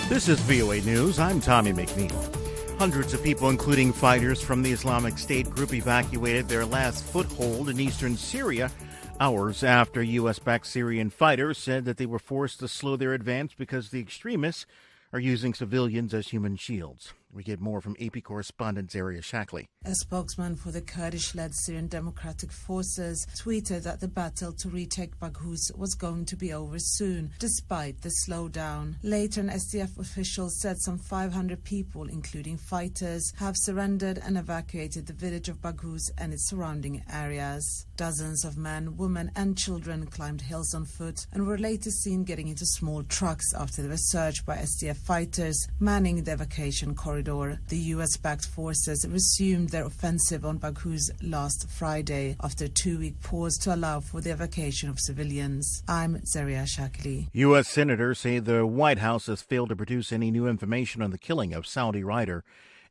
This is VOA News. I'm Tommy McNeil. Hundreds of people, including fighters from the Islamic State group, evacuated their last foothold in eastern Syria hours after U.S.-backed Syrian fighters said that they were forced to slow their advance because the extremists are using civilians as human shields. We get more from AP correspondent Zaria Shackley. A spokesman for the Kurdish-led Syrian Democratic Forces tweeted that the battle to retake Baghouz was going to be over soon, despite the slowdown. Later, an SDF official said some 500 people, including fighters, have surrendered and evacuated the village of Baghouz and its surrounding areas. Dozens of men, women and children climbed hills on foot and were later seen getting into small trucks after they were searched by SDF fighters manning the evacuation corridor. The U.S.-backed forces resumed their offensive on Baghouz last Friday after a 2-week pause to allow for the evacuation of civilians. I'm Zaria Shackley. U.S. senators say the White House has failed to produce any new information on the killing of Saudi writer.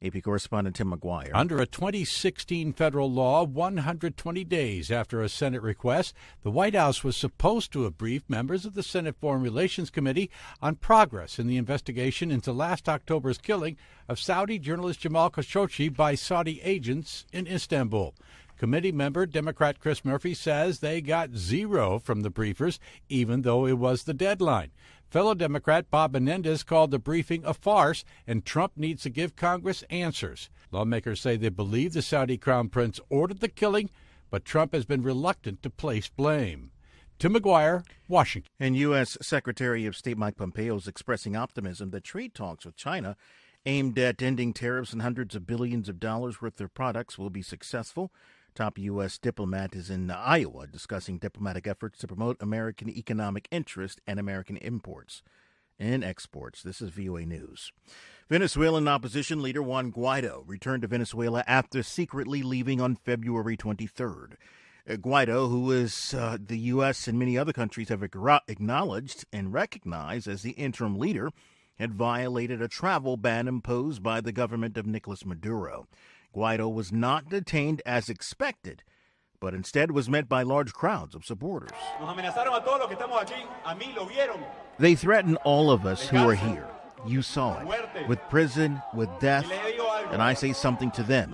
AP correspondent Tim McGuire. Under a 2016 federal law, 120 days after a Senate request, the White House was supposed to have briefed members of the Senate Foreign Relations Committee on progress in the investigation into last October's killing of Saudi journalist Jamal Khashoggi by Saudi agents in Istanbul. Committee member Democrat Chris Murphy says they got zero from the briefers, even though it was the deadline. Fellow Democrat Bob Menendez called the briefing a farce, and Trump needs to give Congress answers. Lawmakers say they believe the Saudi crown prince ordered the killing, but Trump has been reluctant to place blame. Tim McGuire, Washington. And U.S. Secretary of State Mike Pompeo is expressing optimism that trade talks with China aimed at ending tariffs and hundreds of billions of dollars worth of products will be successful. Top U.S. diplomat is in Iowa discussing diplomatic efforts to promote American economic interest and American imports and exports. This is VOA News. Venezuelan opposition leader Juan Guaido returned to Venezuela after secretly leaving on February 23rd. Guaido, who is the U.S. and many other countries have acknowledged and recognized as the interim leader, had violated a travel ban imposed by the government of Nicolas Maduro. Guaido was not detained as expected, but instead was met by large crowds of supporters. They threaten all of us who are here. You saw it. With prison, with death, and I say something to them.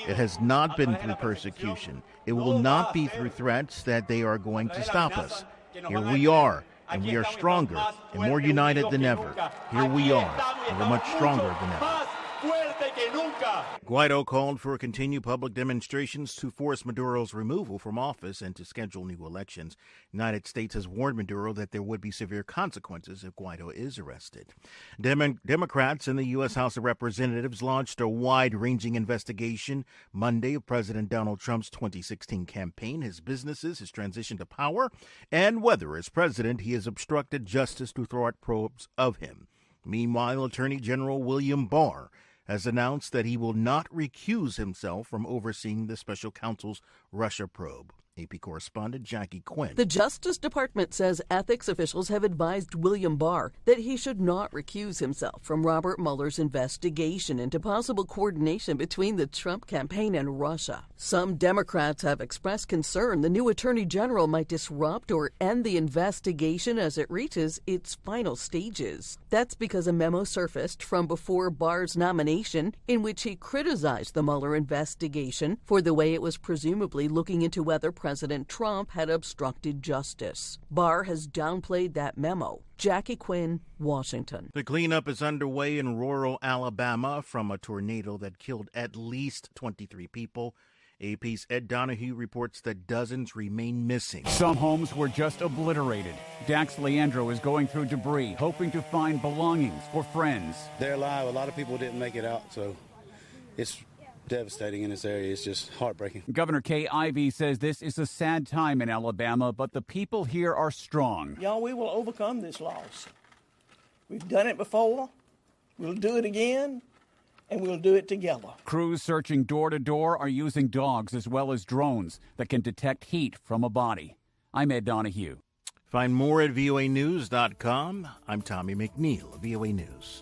It has not been through persecution. It will not be through threats that they are going to stop us. Here we are, and we are stronger and more united than ever. Here we are, and we're much stronger than ever. Guaido called for continued public demonstrations to force Maduro's removal from office and to schedule new elections. The United States has warned Maduro that there would be severe consequences if Guaido is arrested. Democrats in the U.S. House of Representatives launched a wide-ranging investigation Monday of President Donald Trump's 2016 campaign, his businesses, his transition to power, and whether, as president, he has obstructed justice through thwart probes of him. Meanwhile, Attorney General William Barr has announced that he will not recuse himself from overseeing the special counsel's Russia probe. AP correspondent Jackie Quinn. The Justice Department says ethics officials have advised William Barr that he should not recuse himself from Robert Mueller's investigation into possible coordination between the Trump campaign and Russia. Some Democrats have expressed concern the new Attorney General might disrupt or end the investigation as it reaches its final stages. That's because a memo surfaced from before Barr's nomination in which he criticized the Mueller investigation for the way it was presumably looking into whether President Trump had obstructed justice. Barr has downplayed that memo. Jackie Quinn, Washington. The cleanup is underway in rural Alabama from a tornado that killed at least 23 people. AP's Ed Donahue reports that dozens remain missing. Some homes were just obliterated. Dax Leandro is going through debris, hoping to find belongings for friends. They're alive. A lot of people didn't make it out, so it's devastating in this area. It's just heartbreaking. Governor Kay Ivey says this is a sad time in Alabama, but the people here are strong. Y'all, we will overcome this loss. We've done it before. We'll do it again, and we'll do it together. Crews searching door to door are using dogs as well as drones that can detect heat from a body. I'm Ed Donahue. Find more at voanews.com. I'm Tommy McNeil, VOA News.